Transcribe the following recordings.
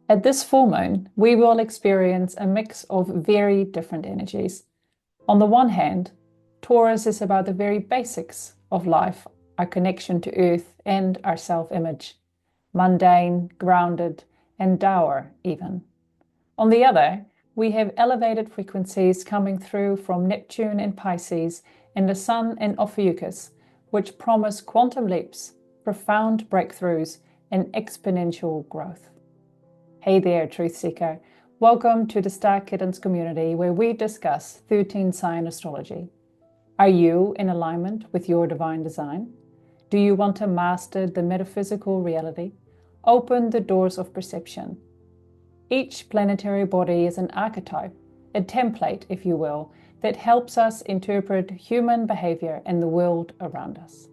At this full moon, we will experience a mix of very different energies. On the one hand, Taurus is about the very basics of life, our connection to Earth and our self-image, mundane, grounded, and dour even. On the other, we have elevated frequencies coming through from Neptune in Pisces and the Sun in Ophiuchus, which promise quantum leaps, profound breakthroughs, and exponential growth. Hey there, Truth Seeker. Welcome to the Star Kittens community where we discuss 13 sign astrology. Are you in alignment with your divine design? Do you want to master the metaphysical reality? Open the doors of perception. Each planetary body is an archetype, a template, if you will, that helps us interpret human behavior and the world around us.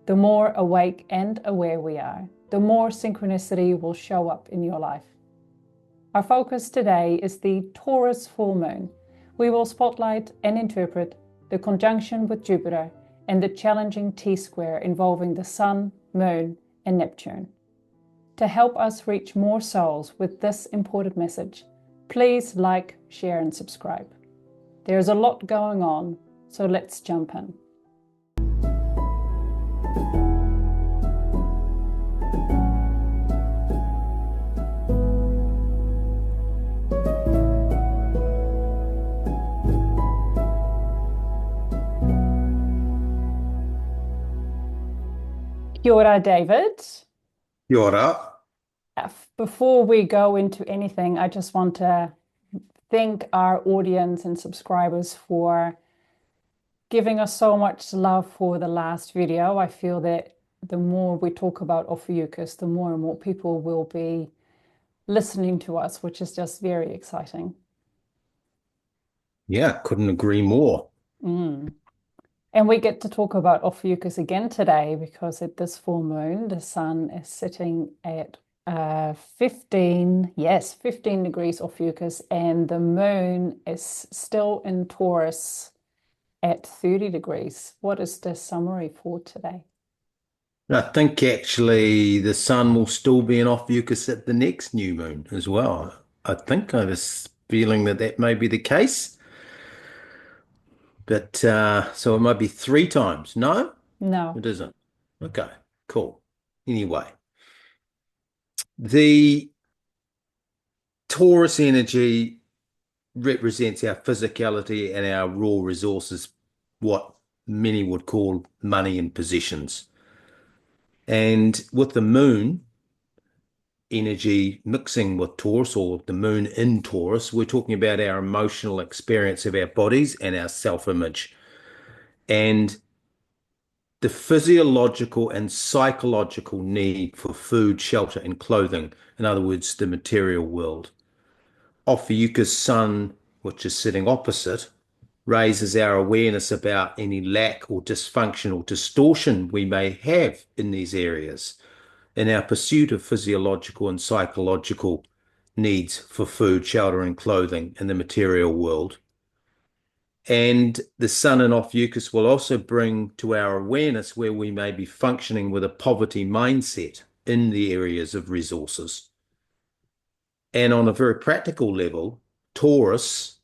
The more awake and aware we are, the more synchronicity will show up in your life. Our focus today is the Taurus full moon. We will spotlight and interpret the conjunction with Jupiter and the challenging T-square involving the Sun, Moon, and Neptune. To help us reach more souls with this important message, please like, share, and subscribe. There's a lot going on, so let's jump in. Kia ora, David. Kia ora. Before we go into anything, I just want to thank our audience and subscribers for giving us so much love for the last video. I feel that the more we talk about Ophiuchus, the more and more people will be listening to us, which is just very exciting. Yeah, couldn't agree more. And we get to talk about Ophiuchus again today because at this full moon, the sun is sitting at 15 degrees Ophiuchus, and the moon is still in Taurus at 30 degrees. What is the summary for today? I think actually the sun will still be in Ophiuchus at the next new moon as well. I think I was feeling that may be the case. But so it might be 3 times. No, No. it isn't. Okay, cool. Anyway, the Taurus energy represents our physicality and our raw resources, what many would call money and possessions. And with the moon energy mixing with Taurus, or the moon in Taurus, we're talking about our emotional experience of our bodies and our self-image. And the physiological and psychological need for food, shelter, and clothing. In other words, the material world. Ophiuchus' sun, which is sitting opposite, raises our awareness about any lack or dysfunction or distortion we may have in these areas in our pursuit of physiological and psychological needs for food, shelter, and clothing in the material world. And the sun in Ophiuchus will also bring to our awareness where we may be functioning with a poverty mindset in the areas of resources. And on a very practical level, Taurus,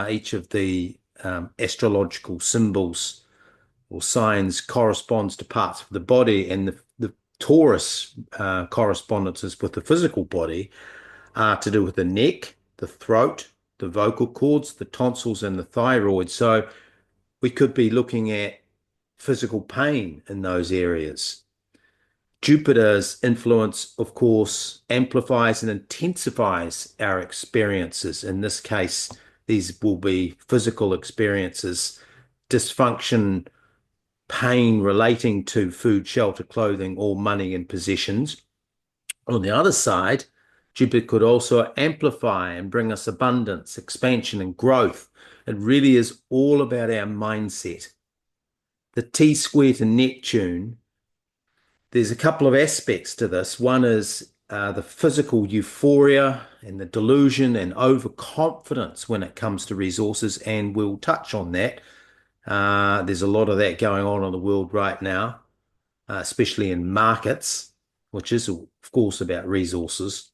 each of the astrological symbols or signs corresponds to parts of the body, and the Taurus correspondences with the physical body are to do with the neck, the throat, the vocal cords, the tonsils, and the thyroid. So we could be looking at physical pain in those areas. Jupiter's influence, of course, amplifies and intensifies our experiences. In this case, these will be physical experiences, dysfunction, pain relating to food, shelter, clothing, or money and possessions. On the other side, Jupiter could also amplify and bring us abundance, expansion, and growth. It really is all about our mindset. The T-square to Neptune, there's a couple of aspects to this. One is the physical euphoria and the delusion and overconfidence when it comes to resources, and we'll touch on that. There's a lot of that going on in the world right now, especially in markets, which is, of course, about resources.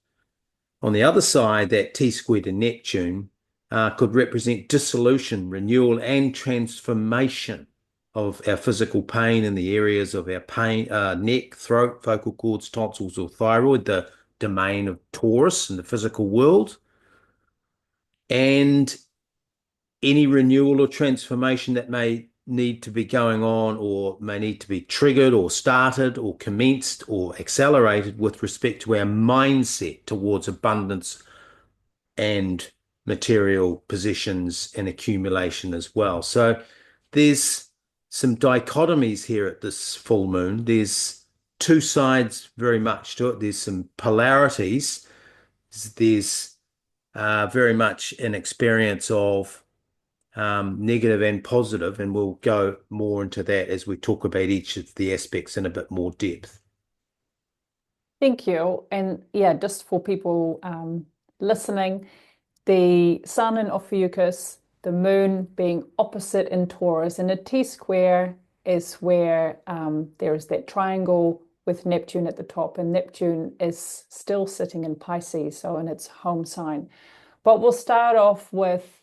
On the other side, that T squared in Neptune could represent dissolution, renewal, and transformation of our physical pain in the areas of our pain, neck, throat, vocal cords, tonsils, or thyroid, the domain of Taurus in the physical world, and any renewal or transformation that may need to be going on or may need to be triggered or started or commenced or accelerated with respect to our mindset towards abundance and material possessions and accumulation as well. So there's some dichotomies here at this full moon. There's two sides very much to it. There's some polarities. There's very much an experience of negative and positive, and we'll go more into that as we talk about each of the aspects in a bit more depth. Thank you. And yeah, just for people listening, the sun in Ophiuchus, the moon being opposite in Taurus, and a T-square is where there is that triangle with Neptune at the top, and Neptune is still sitting in Pisces, so in its home sign. But we'll start off with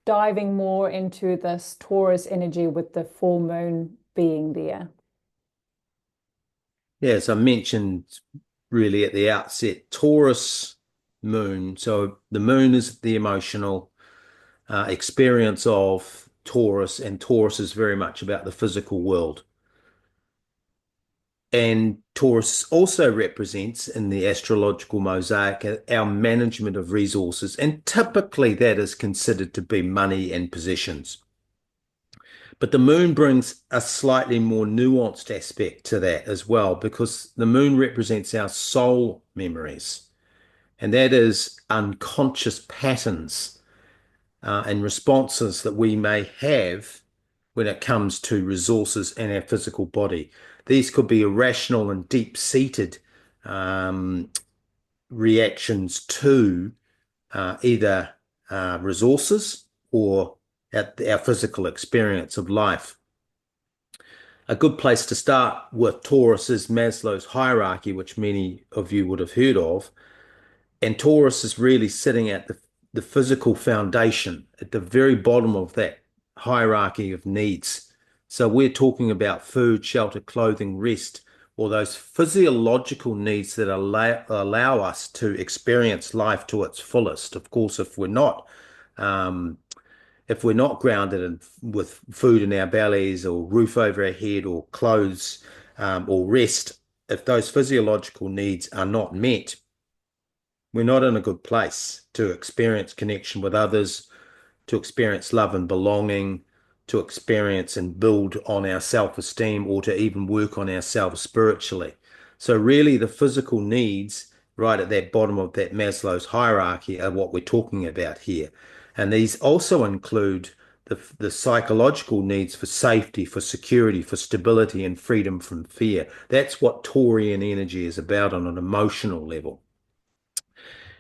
diving more into this Taurus energy with the full moon being there. Yeah, as I mentioned really at the outset, Taurus moon. So the moon is the emotional experience of Taurus, and Taurus is very much about the physical world. And Taurus also represents in the astrological mosaic our management of resources, and typically that is considered to be money and possessions. But the moon brings a slightly more nuanced aspect to that as well, because the moon represents our soul memories, and that is unconscious patterns and responses that we may have when it comes to resources in our physical body. These could be irrational and deep-seated reactions to either resources or our physical experience of life. A good place to start with Taurus is Maslow's hierarchy, which many of you would have heard of. And Taurus is really sitting at the physical foundation, at the very bottom of that hierarchy of needs. So we're talking about food, shelter, clothing, rest, or those physiological needs that allow us to experience life to its fullest. Of course, if we're not grounded with food in our bellies or roof over our head or clothes or rest, if those physiological needs are not met, we're not in a good place to experience connection with others, to experience love and belonging, to experience and build on our self-esteem, or to even work on ourselves spiritually. So really the physical needs right at that bottom of that Maslow's hierarchy are what we're talking about here. And these also include the psychological needs for safety, for security, for stability, and freedom from fear. That's what Taurean energy is about on an emotional level.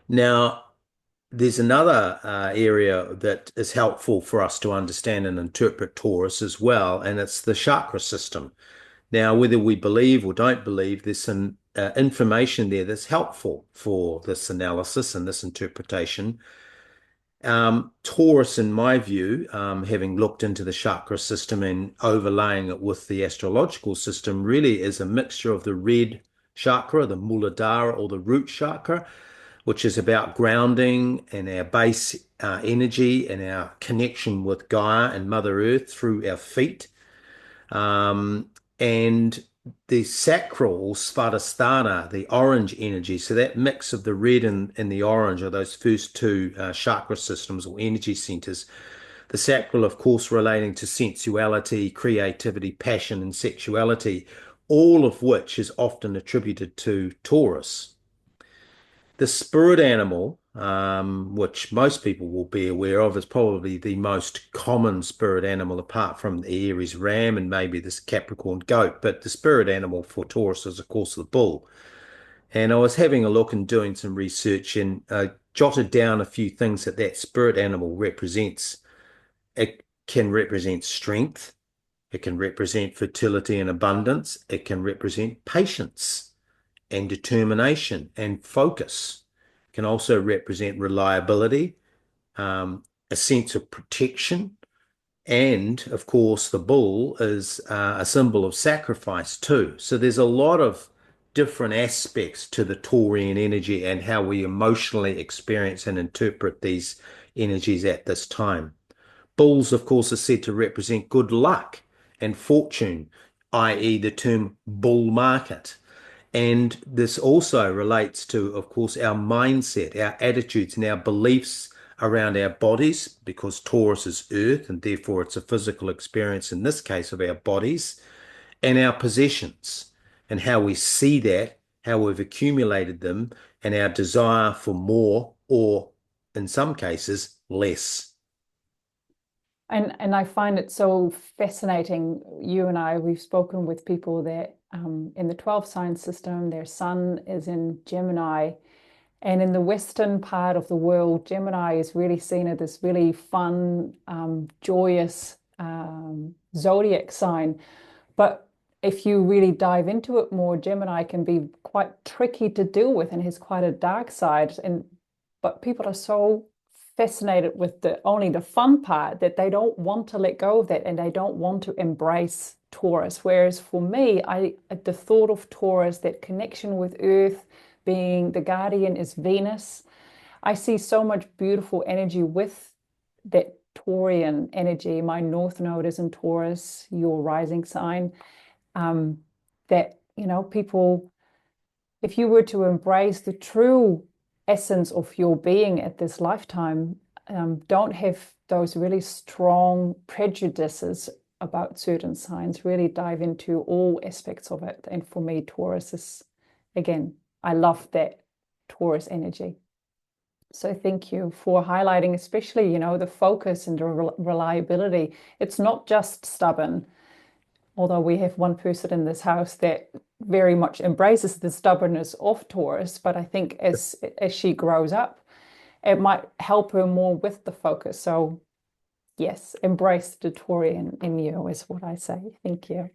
Now, there's another area that is helpful for us to understand and interpret Taurus as well, and it's the chakra system. Now, whether we believe or don't believe, there's some information there that's helpful for this analysis and this interpretation. Taurus, in my view, having looked into the chakra system and overlaying it with the astrological system, really is a mixture of the red chakra, the Muladhara or the root chakra, which is about grounding and our base energy and our connection with Gaia and Mother Earth through our feet. And the sacral or Svadhisthana, the orange energy, so that mix of the red and the orange are those first two chakra systems or energy centers. The sacral, of course, relating to sensuality, creativity, passion, and sexuality, all of which is often attributed to Taurus. The spirit animal, which most people will be aware of, is probably the most common spirit animal apart from the Aries ram and maybe this Capricorn goat. But the spirit animal for Taurus is, of course, the bull. And I was having a look and doing some research and jotted down a few things that spirit animal represents. It can represent strength. It can represent fertility and abundance. It can represent patience and determination and focus. can also represent reliability, a sense of protection. And of course, the bull is a symbol of sacrifice too. So there's a lot of different aspects to the Taurian energy and how we emotionally experience and interpret these energies at this time. Bulls, of course, are said to represent good luck and fortune, i.e., the term bull market. And this also relates to, of course, our mindset, our attitudes, and our beliefs around our bodies, because Taurus is earth, and therefore it's a physical experience in this case of our bodies, and our possessions, and how we see that, how we've accumulated them, and our desire for more, or in some cases, less. And I find it so fascinating. You and I, we've spoken with people that in the 12 sign system, their sun is in Gemini. And in the Western part of the world, Gemini is really seen as this really fun, joyous zodiac sign. But if you really dive into it more, Gemini can be quite tricky to deal with and has quite a dark side. But people are so fascinated with the only the fun part that they don't want to let go of that and they don't want to embrace Taurus. Whereas for me, the thought of Taurus, that connection with Earth, being the guardian is Venus. I see so much beautiful energy with that Taurian energy. My North Node is in Taurus, your rising sign. That, people, if you were to embrace the true essence of your being at this lifetime, don't have those really strong prejudices about certain signs, really dive into all aspects of it. And for me, Taurus is, again, I love that Taurus energy. So thank you for highlighting, especially, the focus and the reliability. It's not just stubborn, although we have one person in this house that very much embraces the stubbornness of Taurus. But I think as she grows up, it might help her more with the focus. So yes, embrace the Taurian in you is what I say. Thank you.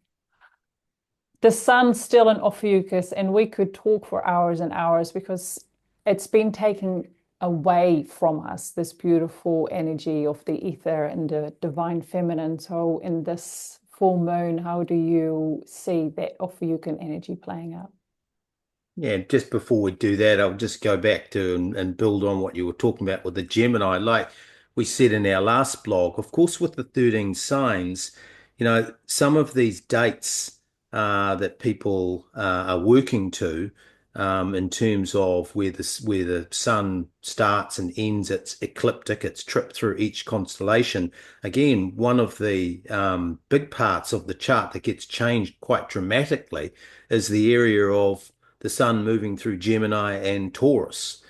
The sun's still in Ophiuchus, and we could talk for hours and hours because it's been taken away from us, this beautiful energy of the ether and the divine feminine. So in this full moon, how do you see that Ophiuchian energy playing out? Yeah, just before we do that, I'll just go back to and build on what you were talking about with the Gemini. Like we said in our last blog, of course, with the 13 signs, some of these dates that people are working to in terms of where the sun starts and ends its ecliptic, its trip through each constellation. Again, one of the big parts of the chart that gets changed quite dramatically is the area of the sun moving through Gemini and Taurus.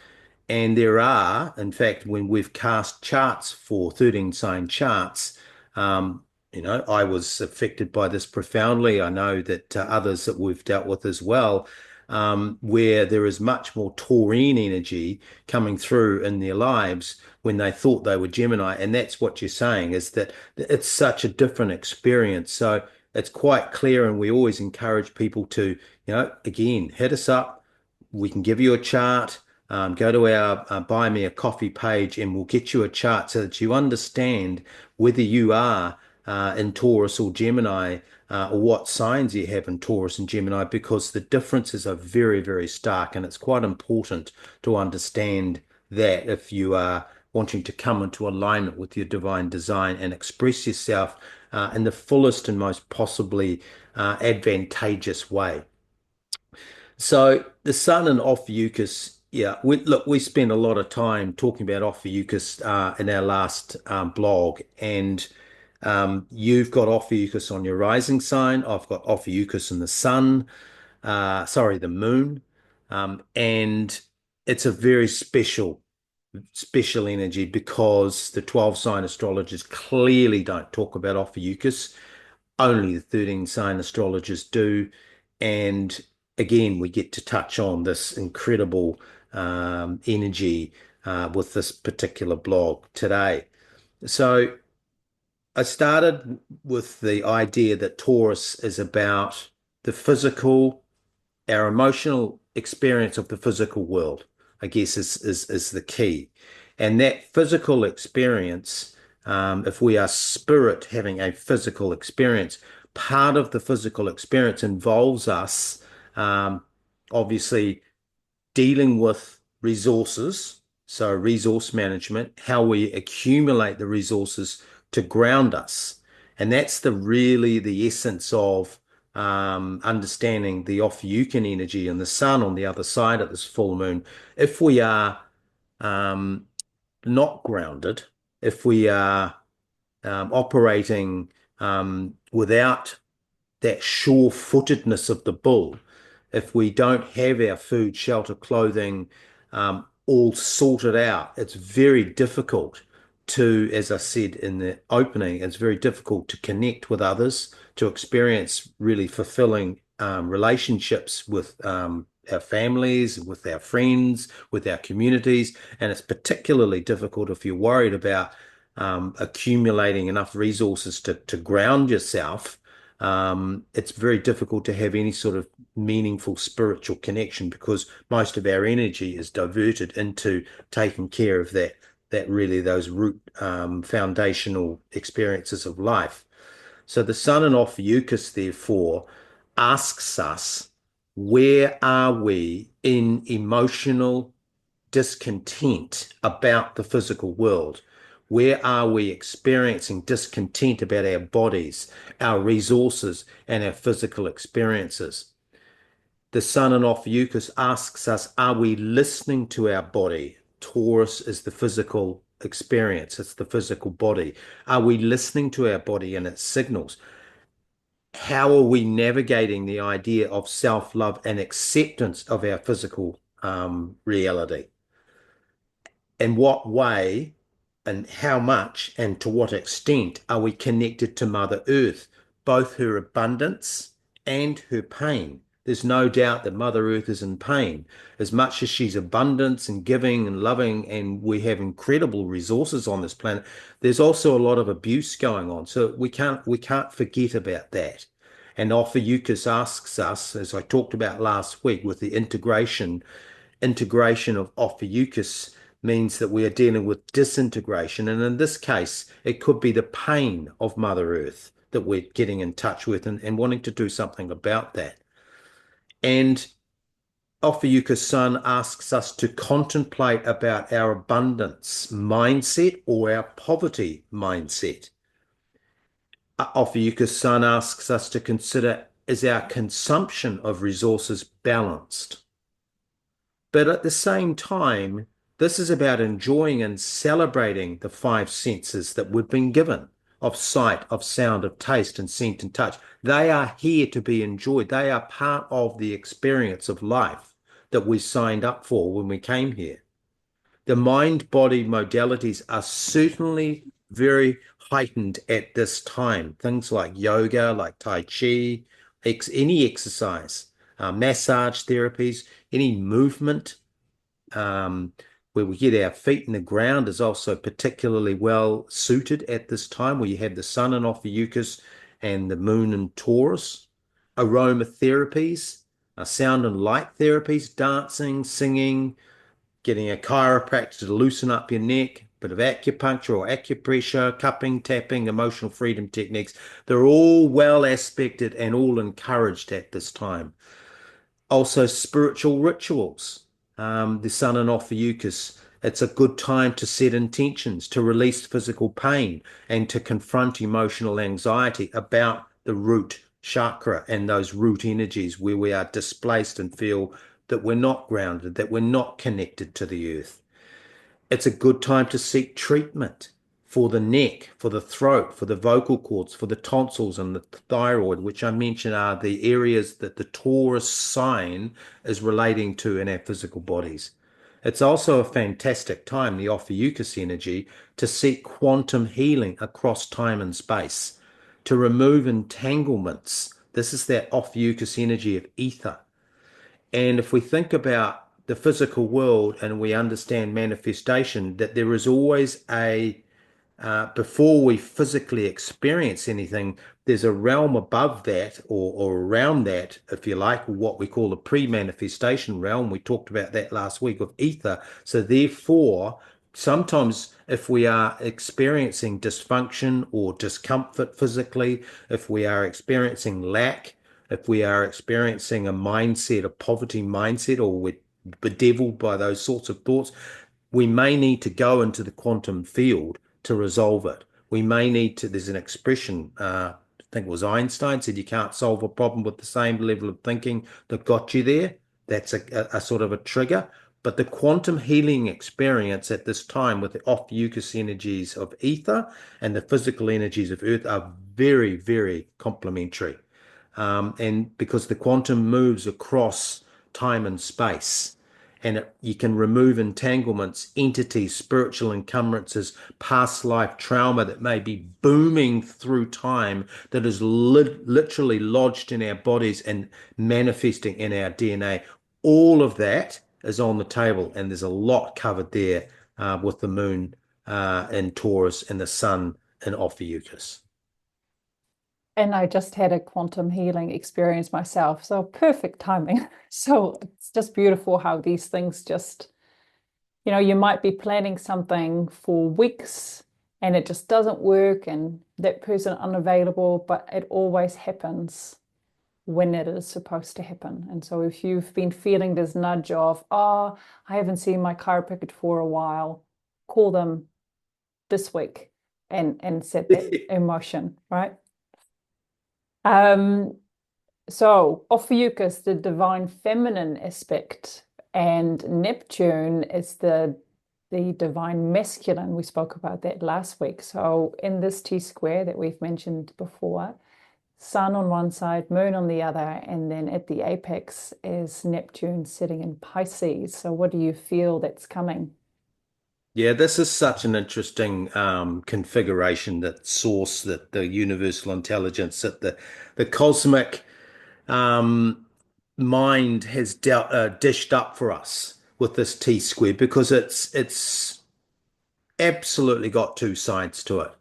And there are, in fact, when we've cast charts for 13 sign charts, I was affected by this profoundly. I know that others that we've dealt with as well, where there is much more Taurine energy coming through in their lives when they thought they were Gemini. And that's what you're saying, is that it's such a different experience. So it's quite clear, and we always encourage people to, again, hit us up. We can give you a chart. Go to our Buy Me a Coffee page and we'll get you a chart so that you understand whether you are in Taurus or Gemini, or what signs you have in Taurus and Gemini, because the differences are very, very stark. And it's quite important to understand that if you are wanting to come into alignment with your divine design and express yourself in the fullest and most possibly advantageous way. So the sun and Ophiuchus, yeah, we spent a lot of time talking about Ophiuchus in our last blog, and you've got Ophiuchus on your rising sign. I've got Ophiuchus in the sun, sorry, the moon, and it's a very special energy because the 12 sign astrologers clearly don't talk about Ophiuchus. Only the 13 sign astrologers do. And again, we get to touch on this incredible energy with this particular blog today. So I started with the idea that Taurus is about the physical, our emotional experience of the physical world. I guess is the key. And that physical experience, if we are spirit having a physical experience, part of the physical experience involves us obviously dealing with resources, so resource management, how we accumulate the resources to ground us. And that's really the essence of understanding the Ophiuchian energy and the sun on the other side of this full moon. If we are um, not grounded, if we are operating without that sure-footedness of the bull, if we don't have our food, shelter, clothing all sorted out, it's very difficult to, as I said in the opening, it's very difficult to connect with others, to experience really fulfilling relationships with our families, with our friends, with our communities. And it's particularly difficult if you're worried about accumulating enough resources to ground yourself. It's very difficult to have any sort of meaningful spiritual connection because most of our energy is diverted into taking care of that really those root foundational experiences of life. So the sun in Ophiuchus, therefore, asks us, where are we in emotional discontent about the physical world? Where are we experiencing discontent about our bodies, our resources, and our physical experiences? The sun in Ophiuchus asks us, are we listening to our body? Taurus is the physical experience, it's the physical body. Are we listening to our body and its signals? How are we navigating the idea of self-love and acceptance of our physical reality? In what way and how much and to what extent are we connected to Mother Earth, both her abundance and her pain? There's no doubt that Mother Earth is in pain. As much as she's abundance and giving and loving, and we have incredible resources on this planet, there's also a lot of abuse going on. So we can't forget about that. And Ophiuchus asks us, as I talked about last week, with the integration of Ophiuchus means that we are dealing with disintegration. And in this case, it could be the pain of Mother Earth that we're getting in touch with and wanting to do something about that. And Ophiuchus Sun asks us to contemplate about our abundance mindset or our poverty mindset. Ophiuchus Sun asks us to consider, is our consumption of resources balanced? But at the same time, this is about enjoying and celebrating the five senses that we've been given of sight, of sound, of taste, and scent and touch. They are here to be enjoyed. They are part of the experience of life that we signed up for when we came here. The mind-body modalities are certainly very heightened at this time. Things like yoga, like Tai Chi, any exercise, massage therapies, any movement where we get our feet in the ground is also particularly well suited at this time, where you have the sun in Ophiuchus and the moon in Taurus. Aromatherapies, sound and light therapies, dancing, singing, getting a chiropractor to loosen up your neck, bit of acupuncture or acupressure, cupping, tapping, emotional freedom techniques. They're all well aspected and all encouraged at this time. Also, spiritual rituals. The sun in Ophiuchus, it's a good time to set intentions, to release physical pain, and to confront emotional anxiety about the root chakra and those root energies where we are displaced and feel that we're not grounded, that we're not connected to the earth. It's a good time to seek treatment for the neck, for the throat, for the vocal cords, for the tonsils and the thyroid, which I mentioned are the areas that the Taurus sign is relating to in our physical bodies. It's also a fantastic time, the Ophiuchus energy, to seek quantum healing across time and space, to remove entanglements. This is that Ophiuchus energy of ether. And if we think about the physical world and we understand manifestation, that there is always before we physically experience anything, there's a realm above that or around that, if you like, what we call the pre-manifestation realm. We talked about that last week of ether. So therefore, sometimes if we are experiencing dysfunction or discomfort physically, if we are experiencing lack, if we are experiencing a mindset, a poverty mindset, or we're bedeviled by those sorts of thoughts, we may need to go into the quantum field to resolve it. We may need to, there's an expression, I think it was Einstein said, you can't solve a problem with the same level of thinking that got you there. That's a sort of a trigger. But the quantum healing experience at this time with the Ophiuchus energies of ether and the physical energies of earth are very, very complementary. And because the quantum moves across time and space, and you can remove entanglements, entities, spiritual encumbrances, past life trauma that may be booming through time, that is literally lodged in our bodies and manifesting in our DNA. All of that is on the table, and there's a lot covered there with the moon in Taurus and the sun in Ophiuchus. And I just had a quantum healing experience myself. So perfect timing. So it's just beautiful how these things just, you might be planning something for weeks and it just doesn't work and that person unavailable, but it always happens when it is supposed to happen. And so if you've been feeling this nudge of, I haven't seen my chiropractor for a while, call them this week and set that in motion, right? So Ophiuchus, the divine feminine aspect, and Neptune is the divine masculine. We spoke about that last week. So in this T-square that we've mentioned before, sun on one side, moon on the other, and then at the apex is Neptune sitting in Pisces. So what do you feel that's coming? Yeah, this is such an interesting configuration, that source, that the universal intelligence, that the cosmic mind has dished up for us with this T squared, because it's absolutely got two sides to it.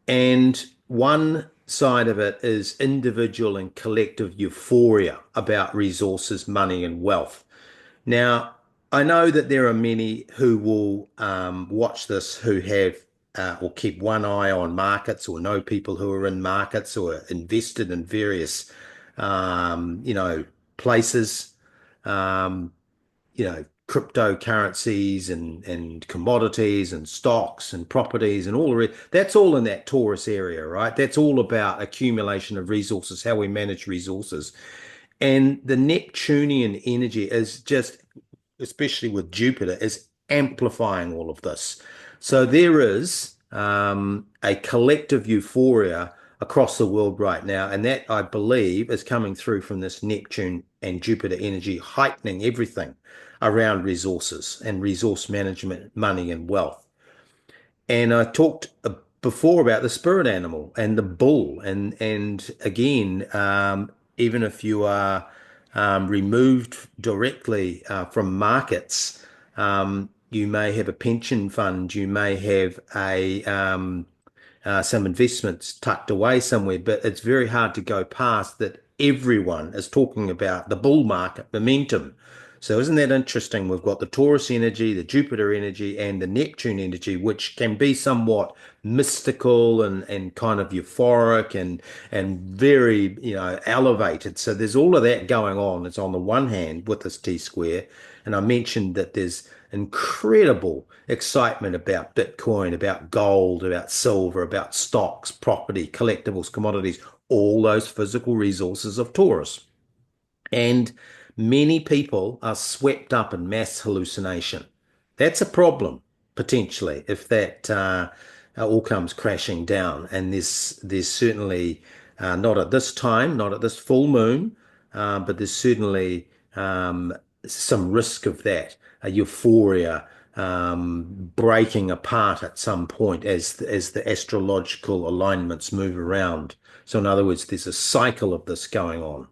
And one side of it is individual and collective euphoria about resources, money, and wealth. Now, I know that there are many who will watch this who have or keep one eye on markets, or know people who are in markets or are invested in various, places, um, cryptocurrencies and commodities and stocks and properties and all the rest. That's all in that Taurus area, right? That's all about accumulation of resources, how we manage resources. And the Neptunian energy is just, especially with Jupiter, is amplifying all of this. So there is a collective euphoria across the world right now, and that, I believe, is coming through from this Neptune and Jupiter energy, heightening everything around resources and resource management, money and wealth. And I talked before about the spirit animal and the bull, and again, even if you are removed directly from markets, you may have a pension fund, you may have a some investments tucked away somewhere, but it's very hard to go past that. Everyone is talking about the bull market momentum. So isn't that interesting? We've got the Taurus energy, the Jupiter energy, and the Neptune energy, which can be somewhat mystical and kind of euphoric and very, elevated. So there's all of that going on. It's on the one hand with this T square, and I mentioned that there's incredible excitement about Bitcoin, about gold, about silver, about stocks, property, collectibles, commodities, all those physical resources of Taurus. And many people are swept up in mass hallucination. That's a problem, potentially, if that all comes crashing down. And there's certainly, not at this time, not at this full moon, but there's certainly some risk of that, a euphoria breaking apart at some point as the astrological alignments move around. So in other words, there's a cycle of this going on.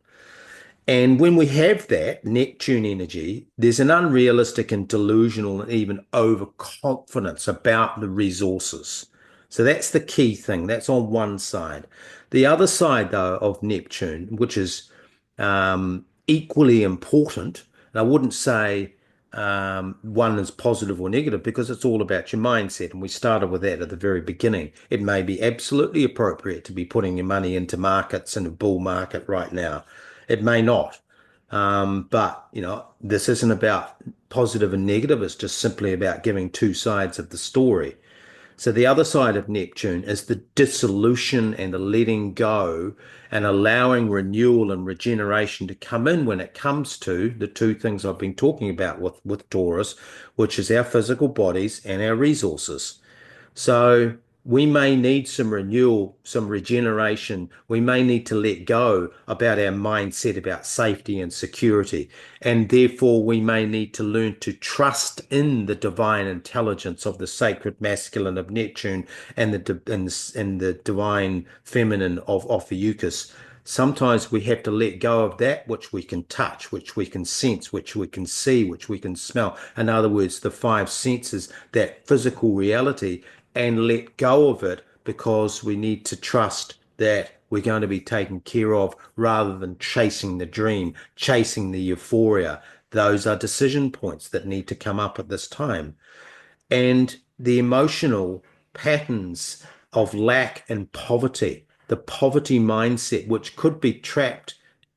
And when we have that Neptune energy, there's an unrealistic and delusional and even overconfidence about the resources. So that's the key thing. That's on one side. The other side, though, of Neptune, which is equally important, and I wouldn't say one is positive or negative because it's all about your mindset. And we started with that at the very beginning. It may be absolutely appropriate to be putting your money into markets in a bull market right now. It may not. But, this isn't about positive and negative. It's just simply about giving two sides of the story. So the other side of Neptune is the dissolution and the letting go and allowing renewal and regeneration to come in when it comes to the two things I've been talking about with Taurus, which is our physical bodies and our resources. So we may need some renewal, some regeneration. We may need to let go about our mindset about safety and security. And therefore, we may need to learn to trust in the divine intelligence of the sacred masculine of Neptune and the divine feminine of Ophiuchus. Sometimes we have to let go of that which we can touch, which we can sense, which we can see, which we can smell. In other words, the five senses, that physical reality, and let go of it because we need to trust that we're going to be taken care of rather than chasing the dream, chasing the euphoria. Those are decision points that need to come up at this time. And the emotional patterns of lack and poverty, the poverty mindset, which could be trapped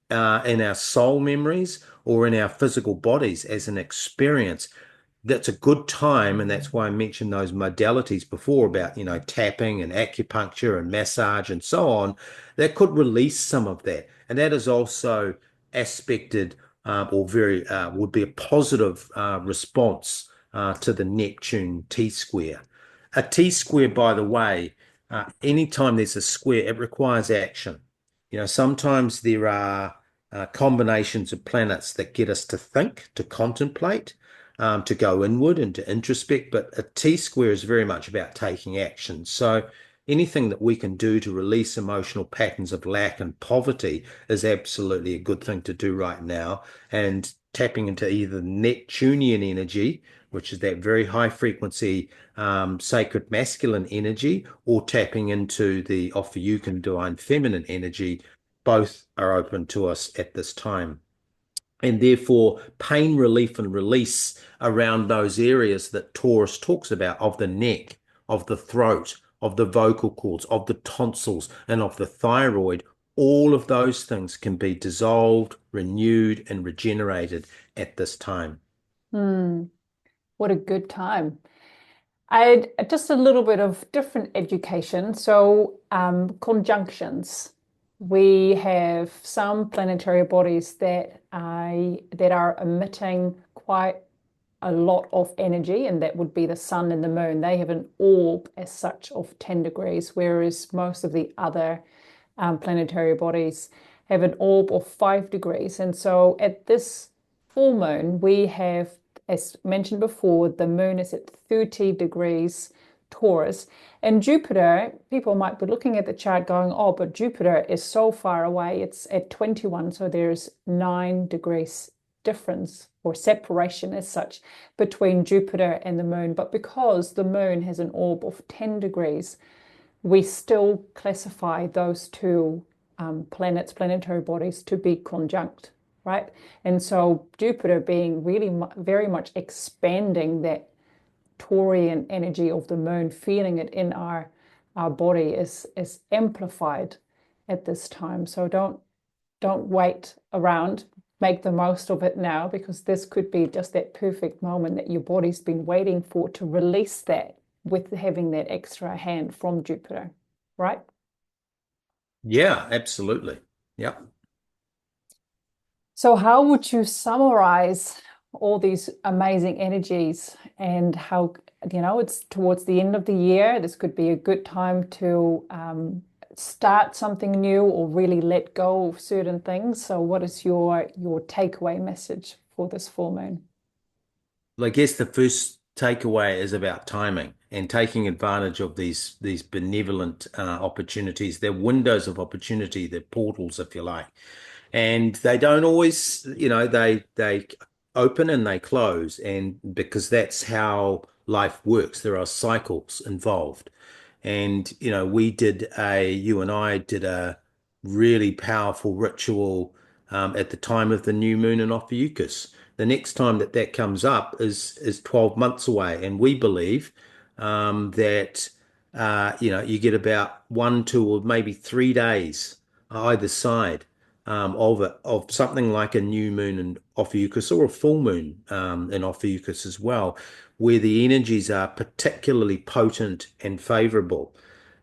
in our soul memories or in our physical bodies as an experience. That's a good time, and that's why I mentioned those modalities before about, tapping and acupuncture and massage and so on, that could release some of that. And that is also aspected or very would be a positive response to the Neptune T-square. A T-square, by the way, anytime there's a square, it requires action. Sometimes there are combinations of planets that get us to think, to contemplate, to go inward and to introspect, but a T-square is very much about taking action. So anything that we can do to release emotional patterns of lack and poverty is absolutely a good thing to do right now. And tapping into either Neptunian energy, which is that very high frequency sacred masculine energy, or tapping into the Ophiuchian divine feminine energy, both are open to us at this time. And therefore, pain relief and release around those areas that Taurus talks about of the neck, of the throat, of the vocal cords, of the tonsils, and of the thyroid, all of those things can be dissolved, renewed, and regenerated at this time. What a good time. I just a little bit of different education. So conjunctions. We have some planetary bodies that are emitting quite a lot of energy, and that would be the sun and the moon. They have an orb as such of 10 degrees, whereas most of the other planetary bodies have an orb of 5 degrees. And so at this full moon, we have, as mentioned before, the moon is at 30 degrees Taurus. And Jupiter, people might be looking at the chart going, oh, but Jupiter is so far away. It's at 21, so there's 9 degrees difference or separation as such between Jupiter and the moon. But because the moon has an orb of 10 degrees, we still classify those two planetary bodies to be conjunct, right? And so Jupiter being really very much expanding that Taurean energy of the moon, feeling it in our body is amplified at this time. So don't wait around. Make the most of it now, because this could be just that perfect moment that your body's been waiting for to release that with having that extra hand from Jupiter, right? Yeah, absolutely. Yeah. So how would you summarize all these amazing energies, and how, it's towards the end of the year, this could be a good time to start something new or really let go of certain things. So what is your takeaway message for this full moon? Well, I guess the first takeaway is about timing and taking advantage of these benevolent opportunities. They're windows of opportunity, they're portals, if you like. And they don't always, they open and they close, and because that's how life works. There are cycles involved. And, you and I did a really powerful ritual at the time of the new moon in Ophiuchus. The next time that that comes up is 12 months away. And we believe that, you get about 1, 2, or maybe 3 days either side of something like a new moon in Ophiuchus or a full moon in Ophiuchus as well, where the energies are particularly potent and favorable.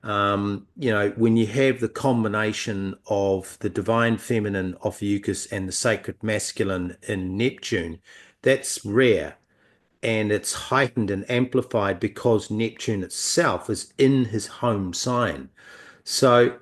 When you have the combination of the divine feminine Ophiuchus and the sacred masculine in Neptune, that's rare. And it's heightened and amplified because Neptune itself is in his home sign. So,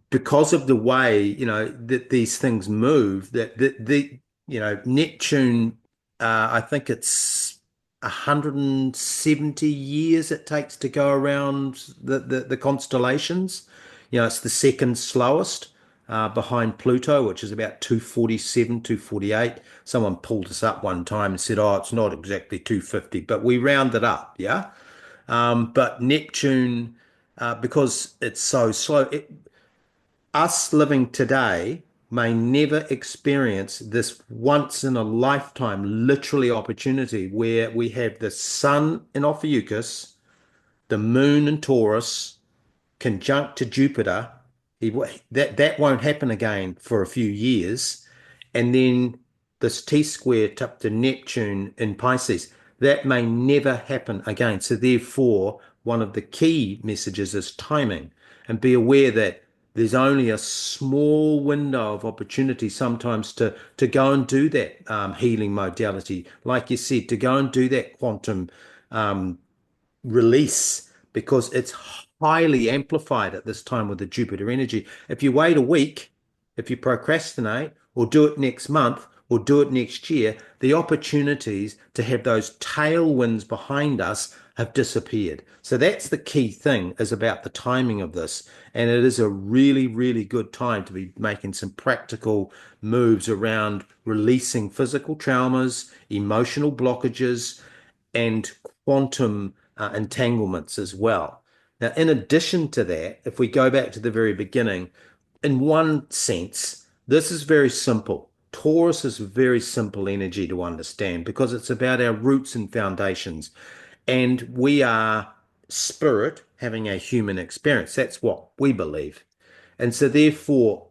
because of the way that these things move, that Neptune, I think it's 170 years it takes to go around the constellations. It's the second slowest, behind Pluto, which is about 247, 248. Someone pulled us up one time and said, oh, it's not exactly 250, but we round it up, yeah. But Neptune, because it's so slow, us living today may never experience this once in a lifetime, literally, opportunity where we have the sun in Ophiuchus, the moon in Taurus, conjunct to Jupiter. That won't happen again for a few years. And then this T square up to Neptune in Pisces, that may never happen again. So therefore, one of the key messages is timing, and be aware that there's only a small window of opportunity sometimes to go and do that healing modality, like you said, to go and do that quantum um, release, because it's highly amplified at this time with the Jupiter energy. If you wait a week, if you procrastinate, or do it next month, or do it next year, the opportunities to have those tailwinds behind us have disappeared. So that's the key thing, is about the timing of this. And it is a really, really good time to be making some practical moves around releasing physical traumas, emotional blockages, and quantum entanglements as well. Now, in addition to that, if we go back to the very beginning, in one sense, this is very simple. Taurus is very simple energy to understand because it's about our roots and foundations. And we are spirit having a human experience. That's what we believe. And so, therefore,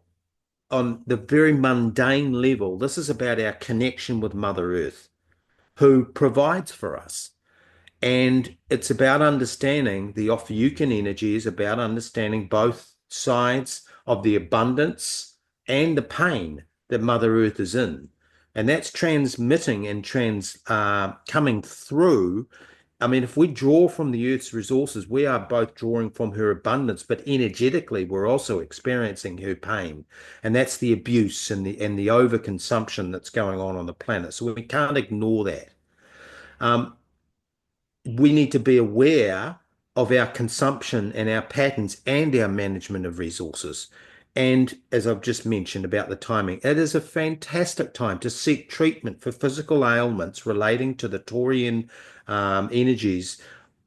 on the very mundane level, this is about our connection with Mother Earth, who provides for us. And it's about understanding the Ophiuchian energy, is about understanding both sides of the abundance and the pain that Mother Earth is in. And that's transmitting and coming through. I mean, if we draw from the Earth's resources, we are both drawing from her abundance, but energetically, we're also experiencing her pain. And that's the abuse and the overconsumption that's going on the planet. So we can't ignore that. Um, we need to be aware of our consumption and our patterns and our management of resources. And as I've just mentioned about the timing, it is a fantastic time to seek treatment for physical ailments relating to the Taurean energies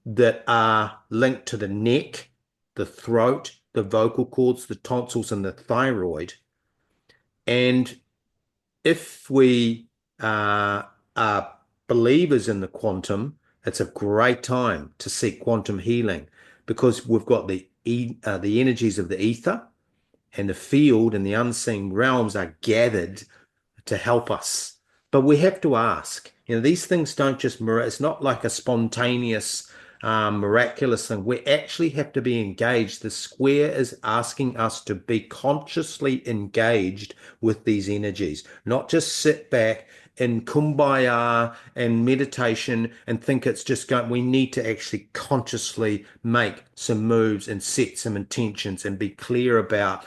that are linked to the neck, the throat, the vocal cords, the tonsils, and the thyroid. And if we are believers in the quantum, it's a great time to seek quantum healing, because we've got the energies of the ether, and the field and the unseen realms are gathered to help us. But we have to ask. These things don't just it's not like a spontaneous, miraculous thing. We actually have to be engaged. The square is asking us to be consciously engaged with these energies, not just sit back in kumbaya and meditation and think it's just going. We need to actually consciously make some moves and set some intentions and be clear about,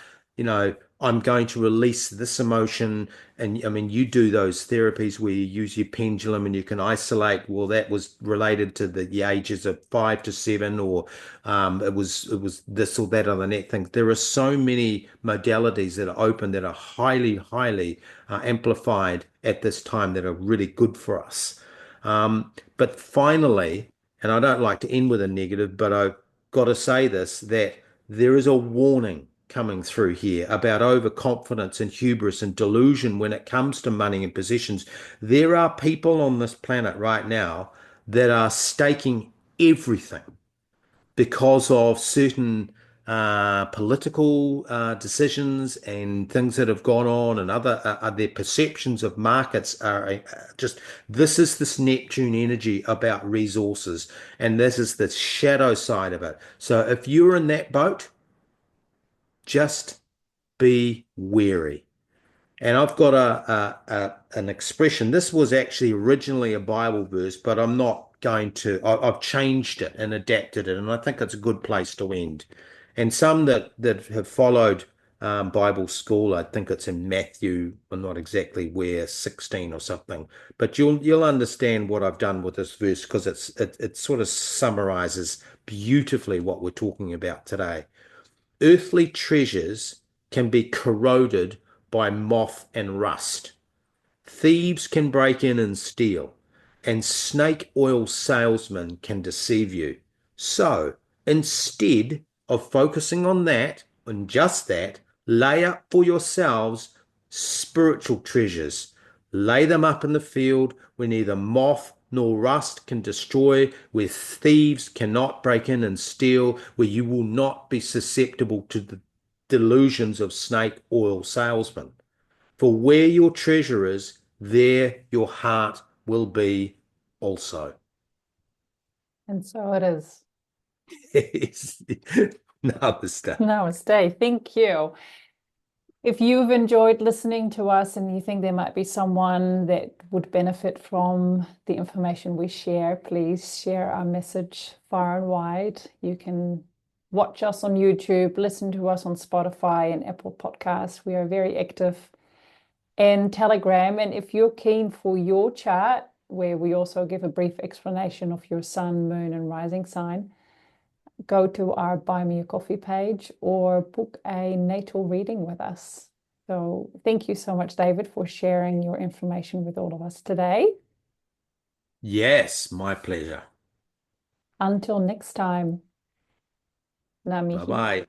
I'm going to release this emotion. And I mean, you do those therapies where you use your pendulum and you can isolate. Well, that was related to the ages of 5 to 7, or it was this or that on the neck thing. There are so many modalities that are open, that are highly, highly amplified at this time, that are really good for us. But finally, and I don't like to end with a negative, but got to say this, that there is a warning coming through here about overconfidence and hubris and delusion when it comes to money and positions. There are people on this planet right now that are staking everything because of certain political decisions and things that have gone on, and other their perceptions of markets are just, this is this Neptune energy about resources, and this is the shadow side of it. So if you're in that boat, just be wary. And I've got an expression. This was actually originally a Bible verse, but I'm not going to. I've changed it and adapted it, and I think it's a good place to end. And some that have followed Bible school, I think it's in Matthew, well, not exactly where, 16 or something, but you'll understand what I've done with this verse, because it sort of summarizes beautifully what we're talking about today. Earthly treasures can be corroded by moth and rust. Thieves can break in and steal, and snake oil salesmen can deceive you. So instead of focusing on that, and just that, lay up for yourselves spiritual treasures. Lay them up in the field where neither moth nor rust can destroy, where thieves cannot break in and steal, where you will not be susceptible to the delusions of snake oil salesmen. For where your treasure is, there your heart will be also. And so it is. Namaste. Namaste. Thank you. If you've enjoyed listening to us and you think there might be someone that would benefit from the information we share, please share our message far and wide. You can watch us on YouTube, listen to us on Spotify and Apple Podcasts. We are very active. And Telegram. And if you're keen for your chart, where we also give a brief explanation of your sun, moon, and rising sign, go to our Buy Me a Coffee page or book a natal reading with us. So thank you so much, David, for sharing your information with all of us today. Yes, my pleasure. Until next time, Namihi. Bye-bye.